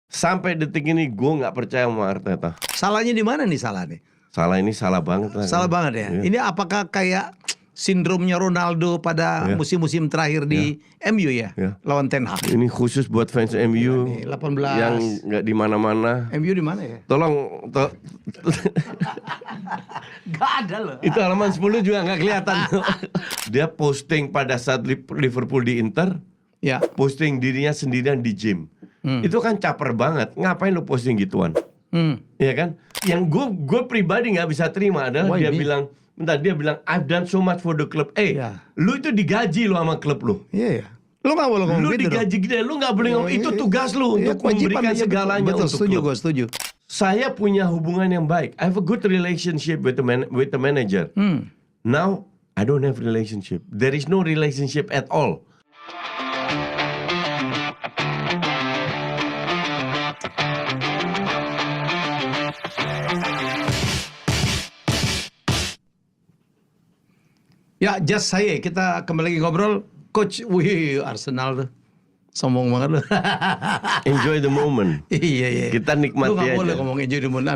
Sampai detik ini gue nggak percaya sama Arteta. Salahnya di mana nih salah nih? Salah ini salah banget lah. Salah banget ya. Iya. Ini apakah kayak sindromnya Ronaldo pada musim-musim terakhir di MU ya? Lawan Ten Hag. Ini khusus buat fans MU Nih, 18. yang nggak di mana-mana. MU di mana ya? Tolong, Gak ada loh. itu halaman 10 juga nggak kelihatan. Dia posting pada saat Liverpool di Inter, Ya. posting dirinya sendirian di gym. Itu kan caper banget. Ngapain lu posting gituan? Iya kan? Yang gue pribadi nggak bisa terima adalah Why dia me? bilang, I've done so much for the club. Ya. Lu itu digaji lu sama klub lu. Iya ya. Lu gak boleh ngomong Lu gitu dong. digaji gede, lu nggak boleh ngomong. Itu tugas lu Iya, untuk memberikan iya, segalanya betul, untuk setuju, klub. gue setuju. Saya punya hubungan yang baik. I have a good relationship with the manager. Now I don't have relationship. There is no relationship at all. Ya, just saya kita kembali lagi ngobrol. Coach, wih Arsenal tuh. Sombong banget lu. Enjoy the moment. Iya. Kita nikmati Lu gak aja. boleh ngomong enjoy the moment.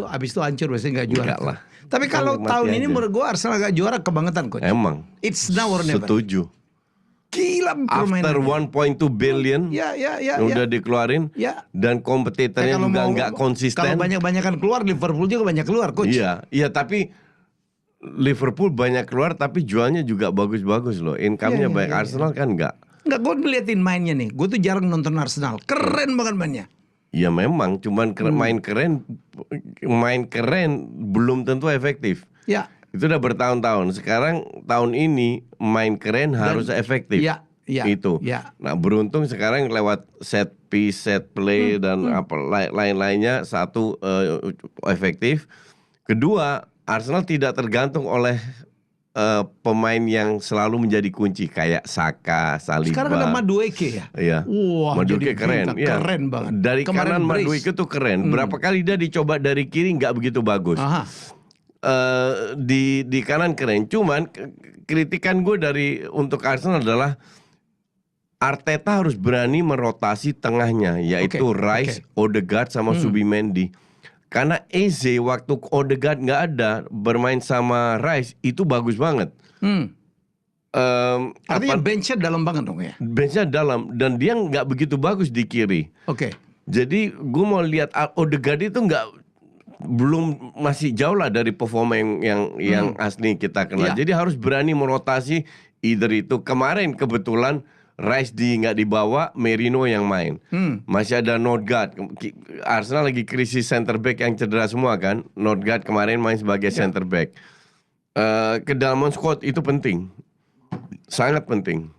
Abis itu hancur biasanya gak juara. Enggak lah. Tapi Kita kalau nikmati tahun ini aja. menurut gue Arsenal gak juara kebangetan Coach. Emang. It's now or never. Setuju. Gila After permainannya. 1.2 billion Ya. udah dikeluarin Ya. dan kompetitornya Kalau juga mau- nggak konsisten. Kalau banyak-banyakan keluar, Liverpool juga banyak keluar Coach. Iya, tapi Liverpool banyak keluar tapi jualnya juga bagus-bagus loh. Income-nya Iya, baik. Arsenal kan enggak. Enggak, gue ngeliatin mainnya nih. Gue tuh jarang nonton Arsenal. Keren banget mainnya. Ya memang, cuman main keren belum tentu efektif. Ya. Itu udah bertahun-tahun. Sekarang tahun ini main keren harus efektif. Iya. Itu. Ya. Nah, beruntung sekarang lewat set piece, set play dan apa lain-lainnya, satu efektif. Kedua, Arsenal tidak tergantung oleh pemain yang selalu menjadi kunci kayak Saka, Saliba. Sekarang ada Madueke ya. Iya. Wah, Madueke jadi keren. bintang, Iya. keren banget. Dari Kemarin kanan brace. Madueke tuh keren. Berapa kali dia dicoba dari kiri nggak begitu bagus. Aha. Di kanan keren. Cuman kritikan gue untuk Arsenal adalah Arteta harus berani merotasi tengahnya, yaitu Rice, Odegaard sama Subimendi. Karena Eze waktu Odegaard nggak ada bermain sama Rice itu bagus banget. Artinya benchnya dalam banget dong ya. Benchnya dalam dan dia nggak begitu bagus di kiri. Oke. Jadi gue mau lihat Odegaard itu belum masih jauh lah dari performa yang asli kita kenal. Iya. Jadi harus berani merotasi either itu. Kemarin kebetulan Rice nggak dibawa, Merino yang main. Masih ada Nordgaard. Arsenal lagi krisis center back yang cedera semua kan. Nordgaard kemarin main sebagai center back. Kedalaman squad itu penting. Sangat penting.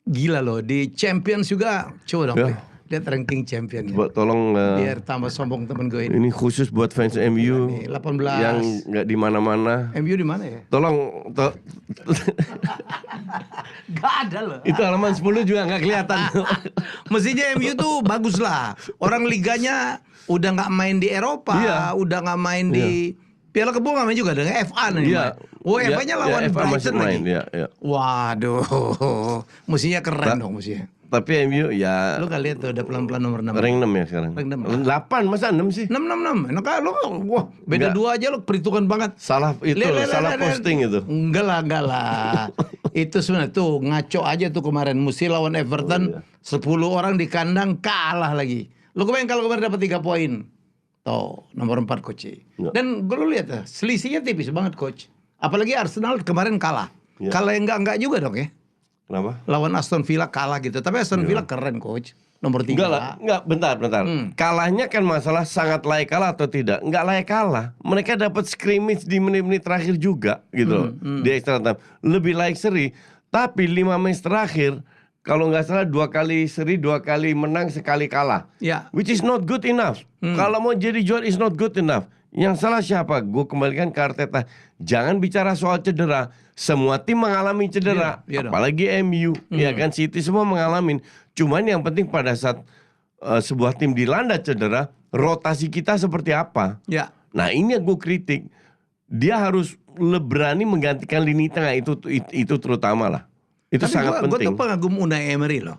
Gila loh, di Champions juga. Coba dong, Ya. lihat ranking champion. Coba tolong Biar tambah sombong temen gue ini. ini khusus buat fans MU Nih, 18. yang nggak di mana-mana. MU di mana ya? Tolong Gak ada loh. itu halaman 10 juga nggak kelihatan. Mestinya MU tuh bagus lah. Orang liganya udah nggak main di Eropa, Iya. udah nggak main di Piala Kebo, nggak main juga dengan FA nih. Iya. Oh, Iya, FA-nya iya, lawan FA masih Brighton lagi. main, iya. Waduh, mestinya keren dong mestinya. Tapi MU ya Lu gak lihat tuh udah pelan-pelan nomor 6. rank 6 ya sekarang. Rank 6. 8 masa 6 sih? 6. Enak aja lu, wah beda Enggak. 2 aja lu, perhitungan banget. Salah itu, salah posting itu. Enggak lah. Itu sebenarnya tuh ngaco aja tuh kemarin. Mesti lawan Everton, 10 orang di kandang kalah lagi. Lu kebayang kalau kemarin dapat 3 poin. Tuh, nomor 4 coach. Ya. Dan gue lu lihat ya, selisihnya tipis banget coach. Apalagi Arsenal kemarin kalah. Ya. Kalah yang enggak juga dong ya. Kenapa? Lawan Aston Villa kalah gitu. Tapi Aston Villa keren coach. Nomor 3. Enggak lah, bentar. Kalahnya kan masalah sangat layak kalah atau tidak. Enggak layak kalah. Mereka dapat scrimmage di menit-menit terakhir juga gitu loh. Di extra time. Lebih layak seri. Tapi 5 match terakhir, kalau nggak salah 2 kali seri, 2 kali menang, sekali kalah. Ya. Which is not good enough. Kalau mau jadi juara is not good enough. Yang salah siapa? Gue kembalikan ke Arteta. Jangan bicara soal cedera. Semua tim mengalami cedera. Iya dong. Apalagi MU. Ya kan, City semua mengalami. Cuman yang penting pada saat sebuah tim dilanda cedera, rotasi kita seperti apa? Ya. Nah ini yang gue kritik. Dia harus berani menggantikan lini tengah itu terutama lah. Itu Tapi sangat gue penting. tuh pengagum Unai Emery loh.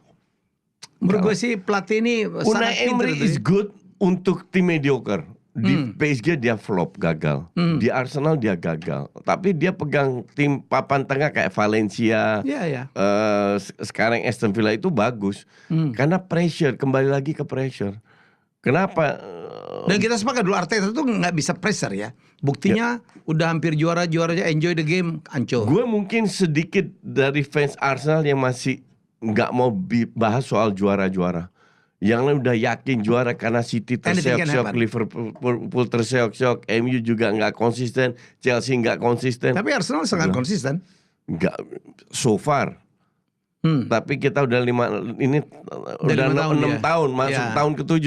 Menurut gue sih pelatih ini Unai sangat Emery pinter is tuh. good, untuk tim mediocre. Di PSG dia flop, gagal. Di Arsenal dia gagal. Tapi dia pegang tim papan tengah kayak Valencia. Ya. Sekarang Aston Villa itu bagus. Karena pressure, kembali lagi ke pressure. Kenapa? Dan kita sepakat dulu Arteta itu nggak bisa pressure ya. Buktinya udah hampir juara aja, enjoy the game, hancur. Gue mungkin sedikit dari fans Arsenal yang masih nggak mau bahas soal juara-juara. Yang lain udah yakin juara karena City terseok-seok, Liverpool terseok-seok, MU juga nggak konsisten, Chelsea nggak konsisten. Tapi Arsenal sangat konsisten. Nggak, so far. Tapi kita udah 6 tahun, masuk tahun ke-7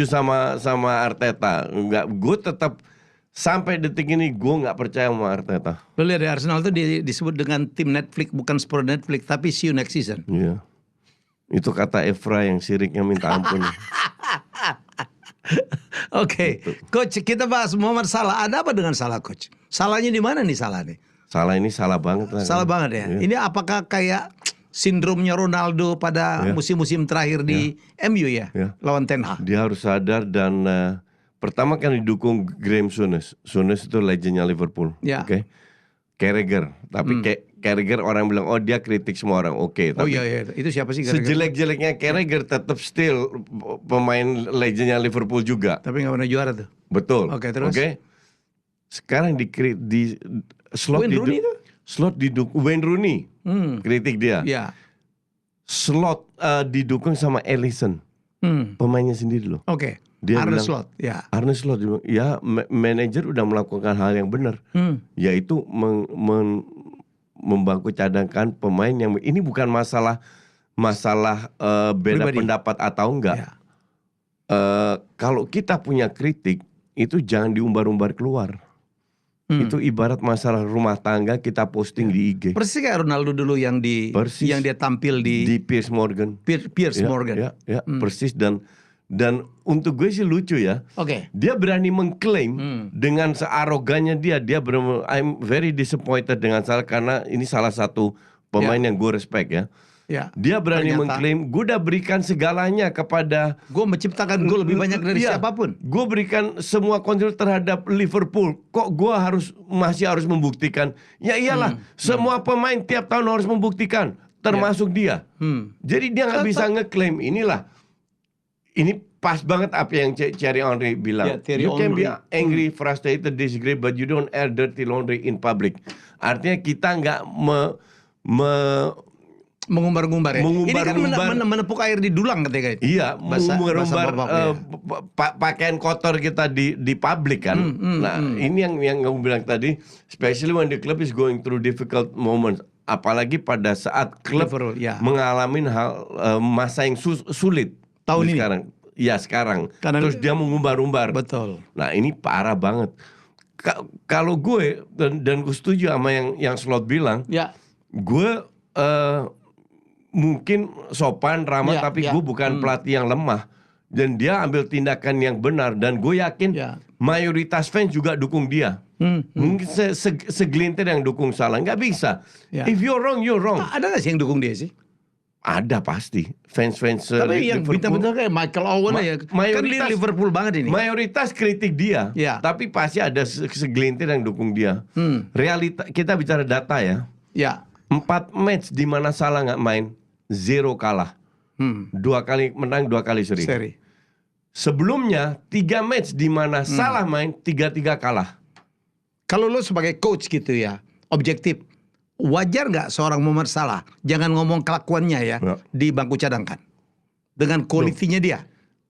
sama Arteta. Gue tetap sampai detik ini gue nggak percaya sama Arteta. Lo lihat di Arsenal itu disebut dengan tim Netflix, bukan sport Netflix, tapi see you next season. Iya. Itu kata Evra yang siriknya minta ampun. Oke, Coach, kita bahas Mohamed Salah. Ada apa dengan Salah, Coach? Salahnya di mana nih Salah nih? Salah ini salah banget. Salah banget ya. Iya. Ini apakah kayak sindromnya Ronaldo pada musim-musim terakhir di MU ya, lawan Ten Hag? Dia harus sadar dan pertama kan didukung Graham Souness. Souness itu legendnya Liverpool. Oke. Carragher, tapi Carragher orang bilang oh dia kritik semua orang, oke. Oh iya, itu siapa sih? Sejelek-jeleknya Carragher tetap still pemain legendnya Liverpool juga. Tapi nggak pernah juara tuh. Betul. Oke, terus? Sekarang di slot Wayne Rooney itu? Slot didukung Wayne Rooney, kritik dia. Iya. Slot didukung sama Alisson, pemainnya sendiri loh. Oke. Dia Arne bilang, Slot, ya. Arne Slot, ya manajer udah melakukan hal yang benar, yaitu membangku cadangkan pemain yang ini bukan masalah beda Pribadi. pendapat atau enggak. Ya. Kalau kita punya kritik itu jangan diumbar-umbar keluar. Itu ibarat masalah rumah tangga kita posting di IG. Persis kayak Ronaldo dulu yang yang dia tampil di Piers Morgan. Piers Morgan. Ya, persis dan untuk gue sih lucu ya. Oke. Dia berani mengklaim dengan searogannya dia I'm very disappointed dengan Salah karena ini salah satu pemain yang gue respect ya. Ya. Dia berani Ternyata, mengklaim gue udah berikan segalanya kepada gue menciptakan gol lebih banyak dari siapapun. Gue berikan semua kontrol terhadap Liverpool. Kok gue masih harus membuktikan? Ya iyalah, semua pemain tiap tahun harus membuktikan, termasuk dia. Jadi dia nggak bisa ngeklaim inilah. Ini pas banget apa yang Thierry Henry bilang. You can be angry, frustrated, disagree, but you don't air dirty laundry in public. Artinya kita nggak mengumbar-ngumbar ya. Ini kan menepuk air di dulang ketika itu. Iya, mengumbar-umbar pakaian kotor kita di publik kan. Ini yang kamu bilang tadi, especially when the club is going through difficult moments. Apalagi pada saat klub mengalami masa yang sulit. Tahun ini? Sekarang. Karena terus dia mengumbar-umbar. Betul. Nah ini parah banget. Kalau gue dan gue setuju sama yang Slot bilang. Ya. Gue mungkin sopan, ramah, tapi gue bukan pelatih yang lemah. Dan dia ambil tindakan yang benar. Dan gue yakin mayoritas fans juga dukung dia. Mungkin segelintir yang dukung Salah. Nggak bisa. If you're wrong, you're wrong. Ada nggak sih yang dukung dia sih? Ada pasti. Fans tapi yang bintang-bintang kayak Michael Owen ya. Kan Liverpool banget ini. Mayoritas kritik dia. Tapi pasti ada segelintir yang dukung dia. Realita, kita bicara data ya. 4 match di mana Salah nggak main, 0 kalah. 2 kali menang, 2 kali seri. Sebelumnya 3 match di mana Salah main, 3-3 kalah. Kalau lo sebagai coach gitu ya, objektif, wajar nggak seorang Mohamed Salah, jangan ngomong kelakuannya ya, di bangku cadangkan dengan kualitinya dia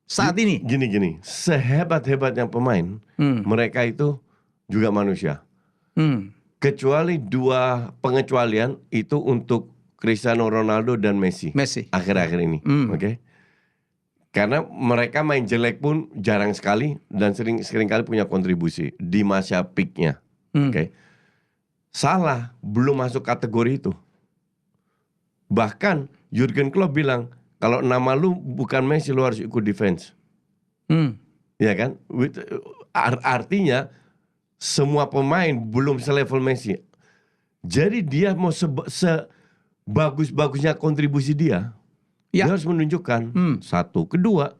saat ini? Gini, sehebat-hebatnya pemain, mereka itu juga manusia. Kecuali 2 pengecualian itu untuk Cristiano Ronaldo dan Messi. Akhir-akhir ini, oke? Karena mereka main jelek pun jarang sekali dan sering kali punya kontribusi di masa peaknya, oke? Salah belum masuk kategori itu. Bahkan Jurgen Klopp bilang kalau nama lu bukan Messi lu harus ikut defense. Ya kan? Artinya semua pemain belum selevel Messi. Jadi dia mau sebagus-bagusnya kontribusi dia, dia harus menunjukkan. Satu, kedua,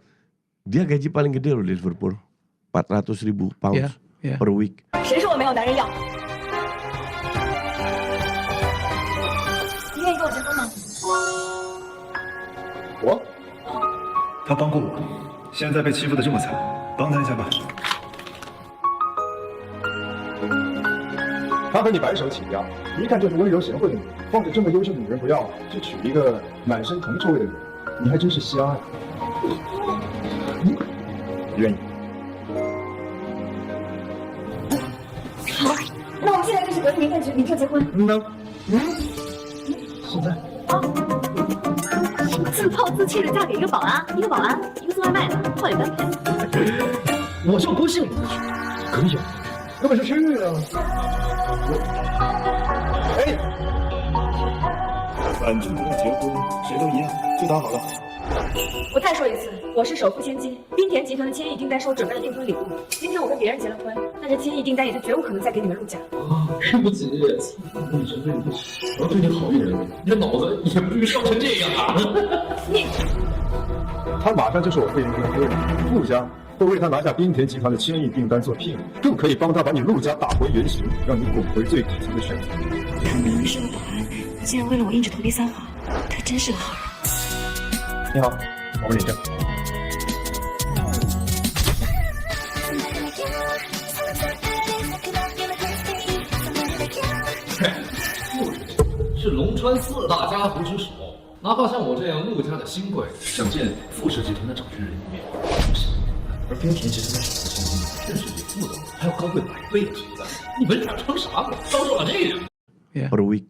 dia gaji paling gede loh di Liverpool. 400,000 pounds Yeah. per week. 谁说我没有男人要？你愿意跟我结婚吗？我？他帮过我，现在被欺负的这么惨，帮他一下吧。他和你白手起家，一看就是温柔贤惠的女人，放着这么优秀的女人不要，去娶一个满身铜臭味的人，你还真是瞎呀！愿意？好，那我们现在就是革命民政局，明天结婚。呢？现在？自暴自弃的嫁给一个保安，一个保安，一个送外卖的，换脸般配。我就不信你不去，可以有，根本就去啊！哎，反正不要结婚，谁都一样，就当好了。我再说一次，我是首富千金，滨田集团的千亿订单是我准备的订婚礼物。今天我跟别人结了婚，那这千亿订单也就绝无可能再给你们入价。对不起，我跟你说对不起，我要对你好一点，你的脑子也不至于烧成这样啊！你，他马上就是我会员的夫人，陆家会为他拿下滨田集团的千亿订单做聘礼，更可以帮他把你陆家打回原形，让你滚回最底层的选择。他明明是个保安，竟然为了我硬着头皮撒谎，他真是个好人。你好，我们领证。是龙川4大家族之首，哪怕像我这样陆家的新贵，想见富士集团的掌权人一面，不是。而滨田集团的首富千金，甚至比副总还要高贵100倍的存在，你们俩成啥了？遭受了这样 Yeah. per week.